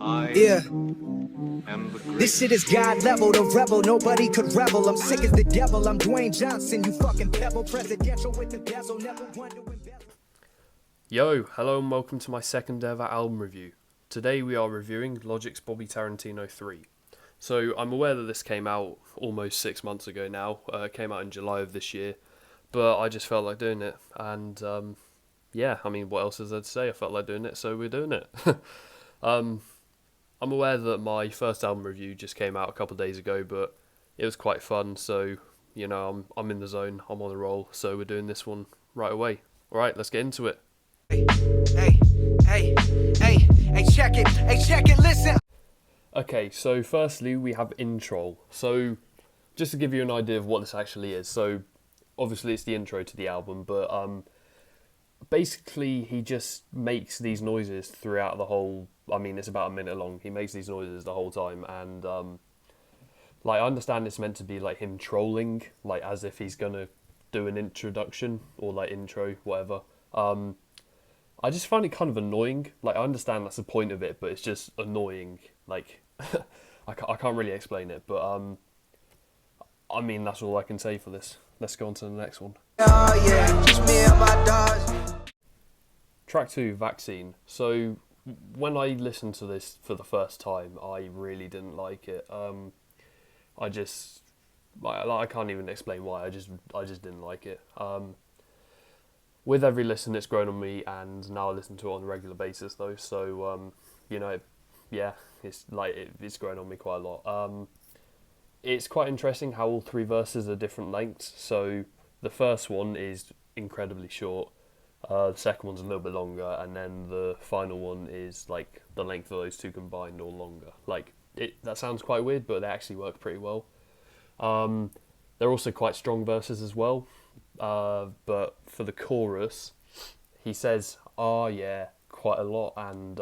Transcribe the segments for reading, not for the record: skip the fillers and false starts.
Yeah. This shit is God level, the rebel, nobody could rebel. I'm sick as the devil, I'm Dwayne Johnson, you fucking pebble. Presidential with the bezel, never wonder when bezel. Yo, hello and welcome to my second ever album review. Today we are reviewing Logic's Bobby Tarantino 3. So I'm aware that this came out almost 6 months ago now. It came out in July of this year, but I just felt like doing it. And yeah, I mean, what else is there to say? I felt like doing it, so we're doing it. I'm aware that my first album review just came out a couple of days ago, but it was quite fun. So you know, I'm in the zone, I'm on the roll. So we're doing this one right away. All right, let's get into it. Hey, check it, listen. Okay, so firstly we have intro. So just to give you an idea of what this actually is. So obviously it's the intro to the album, but basically he just makes these noises throughout the whole, I mean it's about a minute long, he makes these noises the whole time, and like I understand it's meant to be like him trolling, like as if he's gonna do an introduction or like intro, whatever. I just find it kind of annoying. Like I understand that's the point of it, but it's just annoying. Like I can't really explain it, but I mean that's all I can say for this. Let's go on to the next one. Oh yeah, just me and my dogs. Track 2, Vaccine. So when I listened to this for the first time, I really didn't like it. I can't even explain why. I just didn't like it. With every listen, it's grown on me, and now I listen to it on a regular basis though. So you know, yeah, it's grown on me quite a lot. It's quite interesting how all three verses are different lengths. So the first one is incredibly short. The second one's a little bit longer, and then the final one is like the length of those two combined or longer. Like that sounds quite weird, but they actually work pretty well. They're also quite strong verses as well. But for the chorus, he says "ah yeah" quite a lot, and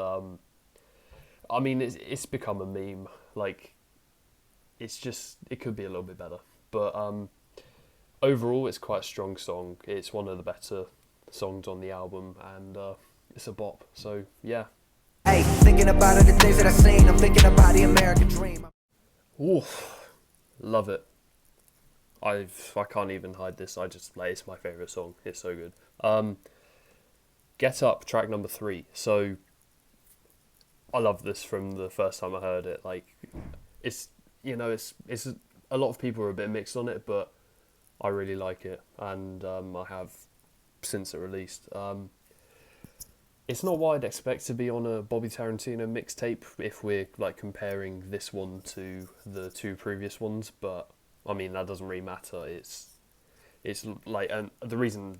I mean it's become a meme. Like it could be a little bit better, but overall it's quite a strong song. It's one of the better songs on the album, and it's a bop. So yeah. Hey, thinking about it, the days that I seen, I'm thinking about the American dream. Oof, love it. I can't even hide this. It's my favourite song. It's so good. Get Up, track number 3. So I love this from the first time I heard it. Like it's a lot of people are a bit mixed on it, but I really like it, and I have since it released. It's not what I'd expect to be on a Bobby Tarantino mixtape if we're like comparing this one to the two previous ones, but I mean that doesn't really matter. It's like, and the reason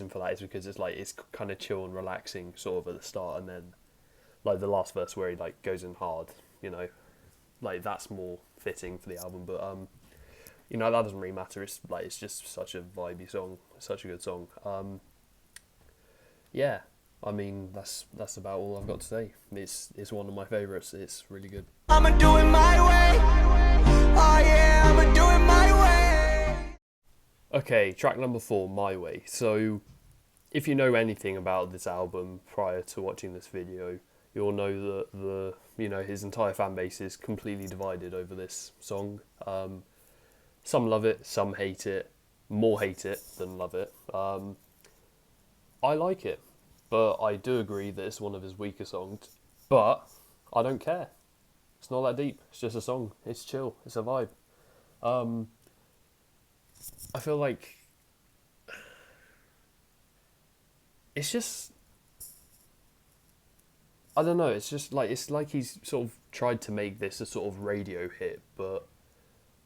for that is because it's kind of chill and relaxing sort of at the start, and then like the last verse where he like goes in hard, you know, like that's more fitting for the album. But you know, that doesn't really matter. It's just such a vibey song, such a good song. Yeah, I mean that's about all I've got to say. It's one of my favourites. It's really good. I'ma do it my way. Oh yeah, I'ma do it my way. Okay, track number 4, My Way. So if you know anything about this album prior to watching this video, you'll know that his entire fan base is completely divided over this song. Some love it, some hate it, more hate it than love it. I like it, but I do agree that it's one of his weaker songs, but I don't care. It's not that deep, it's just a song, it's chill, it's a vibe. I feel like it's just, I don't know, it's like he's sort of tried to make this a sort of radio hit, but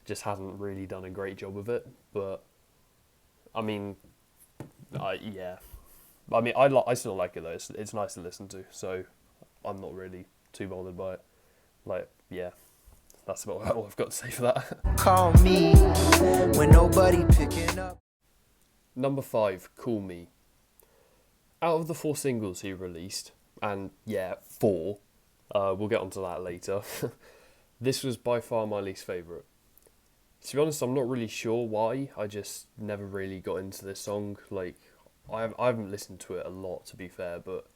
just hasn't really done a great job of it. But I mean, yeah, I mean I still like it though. It's nice to listen to, so I'm not really too bothered by it. Like yeah, that's about all I've got to say for that. Call me when nobody picking up. Number 5, Call Me. Out of the 4 singles he released, and yeah, 4, we'll get onto that later. This was by far my least favourite. To be honest, I'm not really sure why. I just never really got into this song. Like, I haven't listened to it a lot, to be fair, but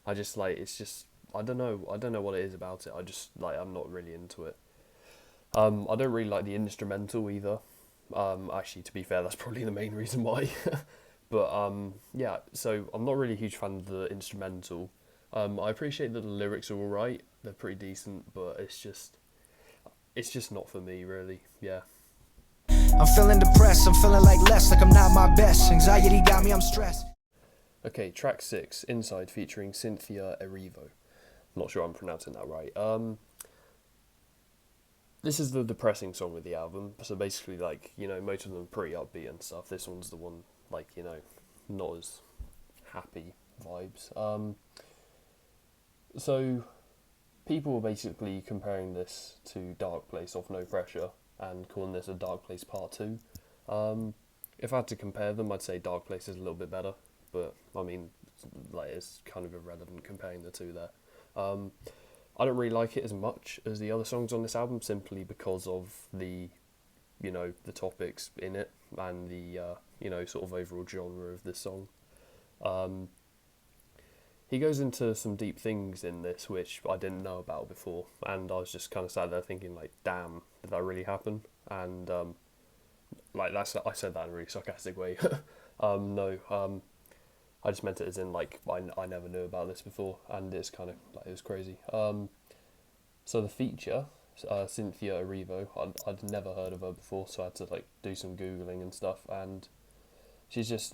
I just like, it's just, I don't know what it is about it. I just like I'm not really into it. I don't really like the instrumental either. Actually, to be fair, that's probably the main reason why. But yeah, so I'm not really a huge fan of the instrumental. I appreciate that the lyrics are alright. They're pretty decent, but it's just not for me, really. Yeah. I'm feeling depressed, I'm feeling like I'm not my best. Anxiety got me, I'm stressed. Okay, track 6, Inside, featuring Cynthia Erivo. I'm not sure I'm pronouncing that right. This is the depressing song of the album. So basically, like, you know, most of them are pretty upbeat and stuff. This one's the one, like, you know, not as happy vibes. So people were basically comparing this to Dark Place off No Pressure and calling this a Dark Place Part 2. If I had to compare them, I'd say Dark Place is a little bit better, but I mean, like, it's kind of irrelevant comparing the two there. I don't really like it as much as the other songs on this album, simply because of the, you know, the topics in it and the, you know, sort of overall genre of this song. He goes into some deep things in this, which I didn't know about before, and I was just kind of sat there thinking, like, damn, did that really happen? And, like, I said that in a really sarcastic way. No, I just meant it as in, like, I never knew about this before, and it's kind of, like, it was crazy. So the feature, Cynthia Erivo, I'd never heard of her before, so I had to, like, do some Googling and stuff, and she's just,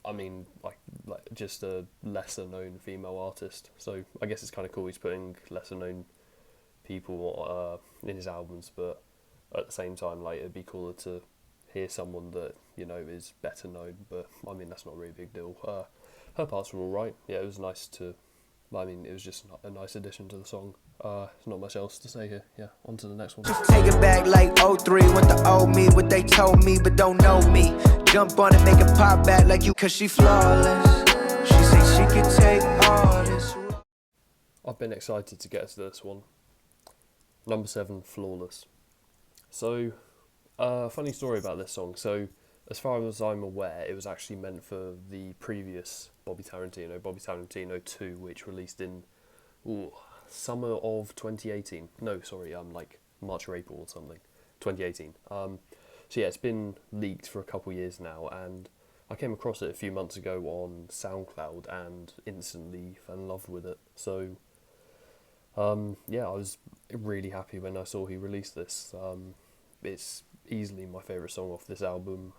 I mean, like just a lesser-known female artist, so I guess it's kind of cool he's putting lesser-known people in his albums, but at the same time, like, it'd be cooler to hear someone that, you know, is better known, but I mean, that's not really a big deal. Her parts were alright. Yeah, it was nice to, I mean, it was just a nice addition to the song. There's not much else to say here. Yeah, on to the next one. Take it back like '03, went to old me, what they told me, but don't know me. Jump on it, make it pop back like you, cause she flawless. She say she could take all this. I've been excited to get to this one. Number 7, Flawless. So, funny story about this song. So, as far as I'm aware, it was actually meant for the previous Bobby Tarantino 2, which released in summer of 2018. No, sorry, like March or April or something. 2018. So yeah, it's been leaked for a couple years now, and I came across it a few months ago on SoundCloud and instantly fell in love with it. So, yeah, I was really happy when I saw he released this. It's easily my favourite song off this album.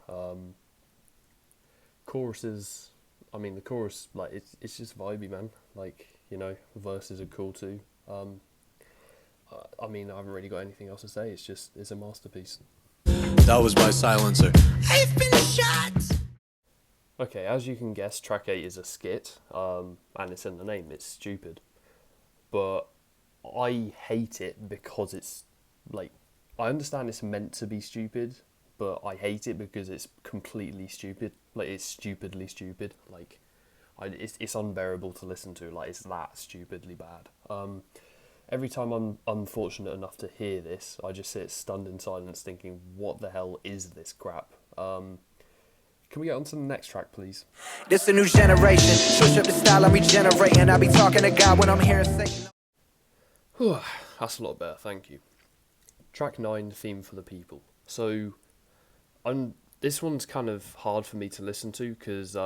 Choruses, I mean, the chorus, like, it's just vibey, man. Like, you know, verses are cool too. I mean, I haven't really got anything else to say. It's a masterpiece. That was my silencer. I've been shot. Okay, as you can guess, track 8 is a skit, and it's in the name, it's stupid. But I hate it because it's, like, I understand it's meant to be stupid, but I hate it because it's completely stupid. Like, it's stupidly stupid. Like, it's unbearable to listen to. Like, it's that stupidly bad. Every time I'm unfortunate enough to hear this, I just sit stunned in silence thinking, what the hell is this crap? Can we get on to the next track, please? This a new generation. Switch up the style, I'm regenerating. I be talking to God when I'm hearing Satan. That's a lot better, thank you. Track 9, Theme for the People. So, this one's kind of hard for me to listen to because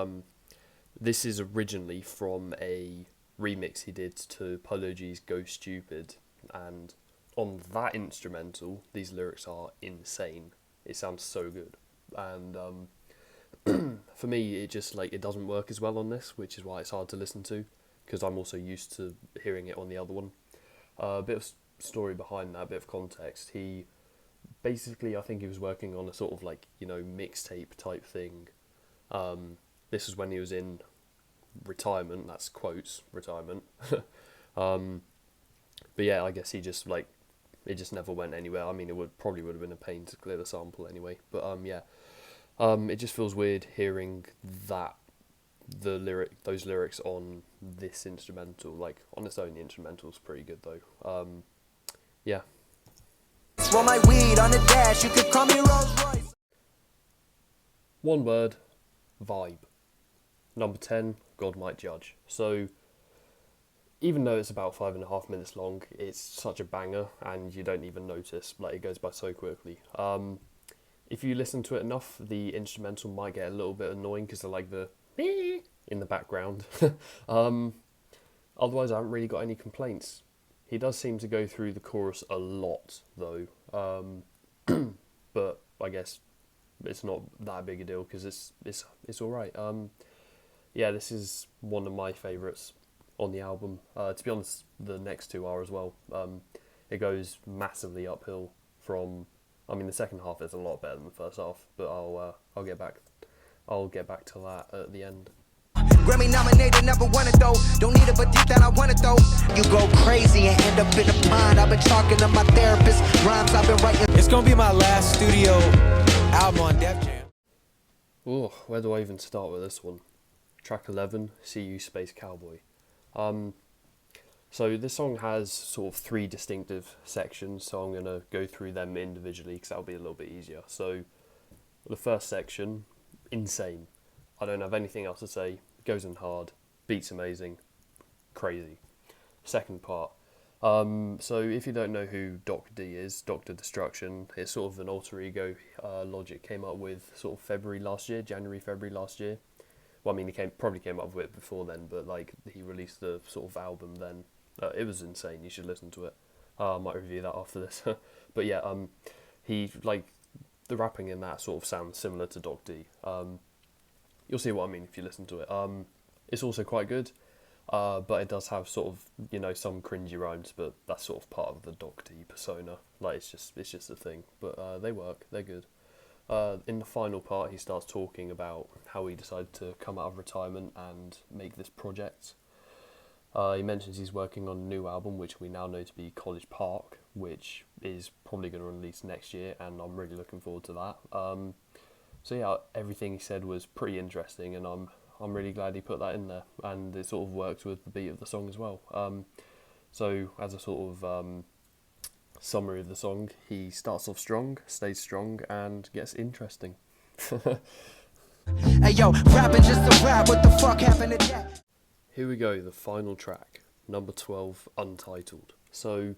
this is originally from a remix he did to Polo G's Go Stupid, and on that instrumental, these lyrics are insane. It sounds so good, and for me, it just, like, it doesn't work as well on this, which is why it's hard to listen to, because I'm also used to hearing it on the other one. A bit of story behind that, a bit of context. He basically, I think he was working on a sort of, like, you know, mixtape type thing. This was when he was in retirement, that's quotes, retirement. But yeah, I guess he just, like, it just never went anywhere. I mean, it probably would have been a pain to clear the sample anyway, but yeah. It just feels weird hearing those lyrics on this instrumental. Like, on its own, the instrumental's pretty good though. Yeah. Roll my weed on the dash, you could call me Rolls Royce. One word, vibe. Number 10, God Might Judge. So, even though it's about 5.5 minutes long, it's such a banger, and you don't even notice. Like, it goes by so quickly. If you listen to it enough, the instrumental might get a little bit annoying because of like the in the background. Otherwise, I haven't really got any complaints. He does seem to go through the chorus a lot, though. But I guess it's not that big a deal because it's all right. Yeah, this is one of my favourites on the album. To be honest, the next two are as well. It goes massively uphill from. I mean, the second half is a lot better than the first half, but I'll get back to that at the end. Grammy nominated, never won it though. Don't need it, but deep down I want it though. You go crazy and end up in a pond. I've been talking to my therapist. Rhymes I've been writing. It's gonna be my last studio album on Def Jam. Oh, where do I even start with this one? Track 11, See You Space Cowboy. So this song has sort of three distinctive sections, so I'm going to go through them individually because that'll be a little bit easier. So the first section, insane. I don't have anything else to say. Goes in hard, beats amazing, crazy. Second part. So if you don't know who Doc D is, Dr. Destruction, it's sort of an alter ego Logic came up with sort of January, February last year. Well, I mean, he probably came up with it before then, but like he released the sort of album then. It was insane. You should listen to it. I might review that after this. But yeah, he like the rapping in that sort of sounds similar to Doc D. You'll see what I mean if you listen to it. It's also quite good, but it does have sort of, you know, some cringy rhymes, but that's sort of part of the Doc D persona. Like it's just a thing. But they work. They're good. In the final part, he starts talking about how he decided to come out of retirement and make this project. He mentions he's working on a new album, which we now know to be College Park, which is probably going to release next year, and I'm really looking forward to that. So yeah, everything he said was pretty interesting, and I'm really glad he put that in there, and it sort of works with the beat of the song as well. So as a sort of summary of the song, he starts off strong, stays strong, and gets interesting. Hey yo, rapping just a rap. What the fuck happened to that? Here we go, the final track, number 12, Untitled. So,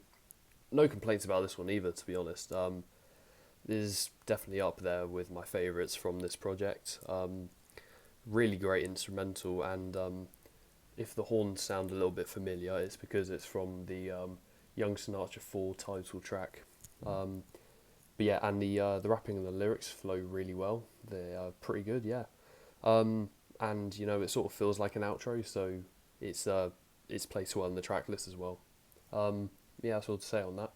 no complaints about this one either, to be honest. This is definitely up there with my favourites from this project. Really great instrumental, and if the horns sound a little bit familiar, it's because it's from the Young Sinatra 4 title track. But yeah, and the rapping and the lyrics flow really well. They're pretty good, yeah. And you know, it sort of feels like an outro, so it's placed well in the track list as well. Yeah, that's all to say on that.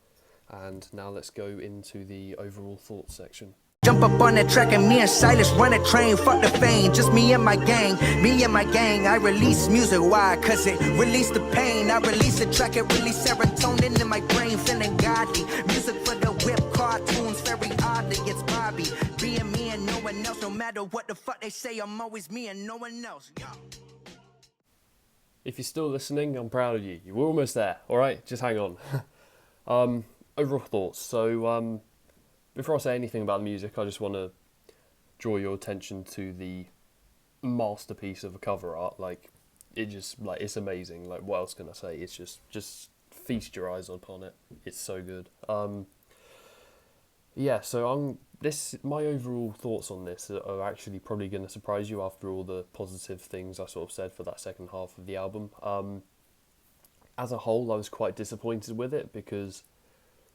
And now let's go into the overall thoughts section. Jump up on that track and me and Silas run a train. Fuck the fame, just me and my gang. Me and my gang, I release music. Why? Cause it release the pain. I release the track, it release serotonin in my brain. Feeling godly. Music for the whip, cartoons, very oddly. It's Bobby, being me and no one else. No matter what the fuck they say, I'm always me and no one else. Yo. If you're still listening, I'm proud of you. You were almost there, alright? Just hang on. Overall thoughts. So, before I say anything about the music, I just want to draw your attention to the masterpiece of a cover art. Like, it's amazing. Like, what else can I say? It's just feast your eyes upon it. It's so good. Yeah, so my overall thoughts on this are actually probably going to surprise you after all the positive things I sort of said for that second half of the album. As a whole, I was quite disappointed with it because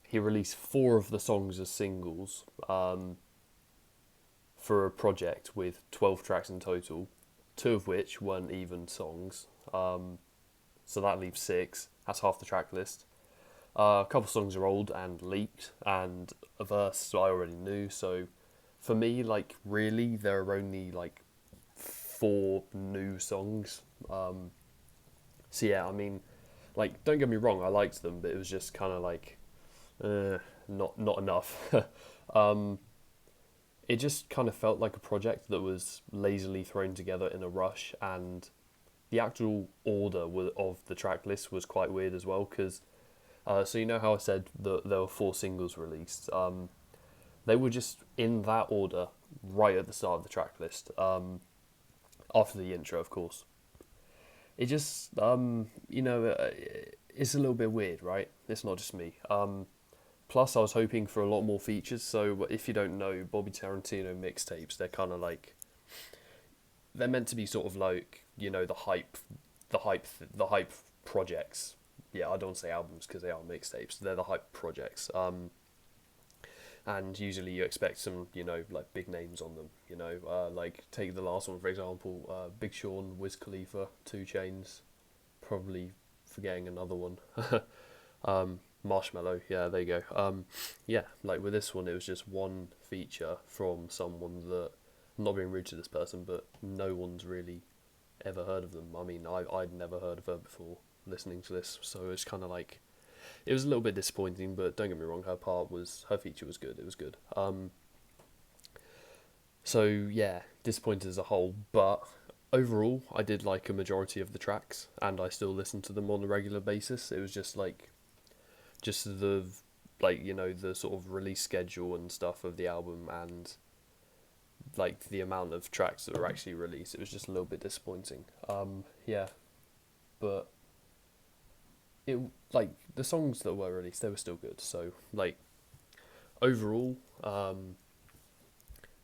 he released 4 of the songs as singles for a project with 12 tracks in total, 2 of which weren't even songs. So that leaves 6. That's half the track list. A couple songs are old and leaked, and a verse I already knew. So for me, like, really, there are only like 4 new songs. So yeah, I mean, like, don't get me wrong, I liked them, but it was just kind of like, not enough. It just kind of felt like a project that was lazily thrown together in a rush, and the actual order of the track list was quite weird as well, because so you know how I said that there were 4 singles released? They were just in that order right at the start of the track list, after the intro, of course. it just it's a little bit weird, right? It's not just me. Plus, I was hoping for a lot more features. So if you don't know, Bobby Tarantino mixtapes, they're kind of like, they're meant to be sort of like, the hype projects. Yeah, I don't want to say albums because they are mixtapes. They're the hype projects. And usually you expect some, like big names on them. Like take the last one for example, Big Sean, Wiz Khalifa, 2 Chainz, probably forgetting another one. Marshmello, yeah, there you go. Yeah, like with this one, it was just one feature from someone that, I'm not being rude to this person, but no one's really ever heard of them. I mean, I'd never heard of her before listening to this, so it's kind of like, it was a little bit disappointing, but don't get me wrong, her feature was good, it was good. So yeah, disappointed as a whole, but overall, I did like a majority of the tracks, and I still listen to them on a regular basis. It was just the the sort of release schedule and stuff of the album, and like the amount of tracks that were actually released, it was just a little bit disappointing. Yeah, but it, like, the songs that were released, they were still good. So like overall,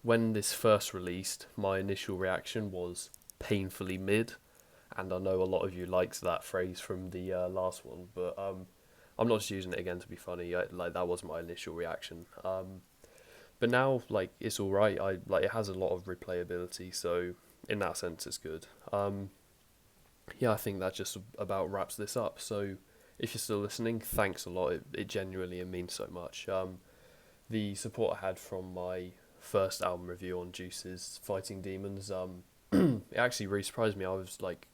when this first released, my initial reaction was painfully mid, and I know a lot of you liked that phrase from the last one, but I'm not just using it again to be funny. Like, that was my initial reaction. But now, like, it's all right. It has a lot of replayability, so in that sense, it's good. Yeah, I think that just about wraps this up. So if you're still listening, thanks a lot. It genuinely, it means so much. The support I had from my first album review on Juice's Fighting Demons, it actually really surprised me. I was like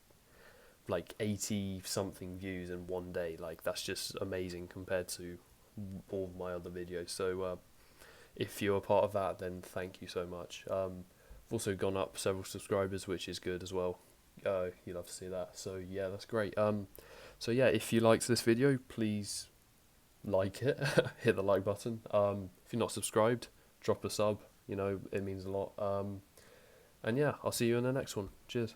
80 something views in one day. Like, that's just amazing compared to all of my other videos. So if you're a part of that, then thank you so much. I've also gone up several subscribers, which is good as well. You'll love to see that. So yeah, that's great. So yeah, if you liked this video, please like it, hit the like button. If you're not subscribed, drop a sub. It means a lot. And yeah, I'll see you in the next one. Cheers.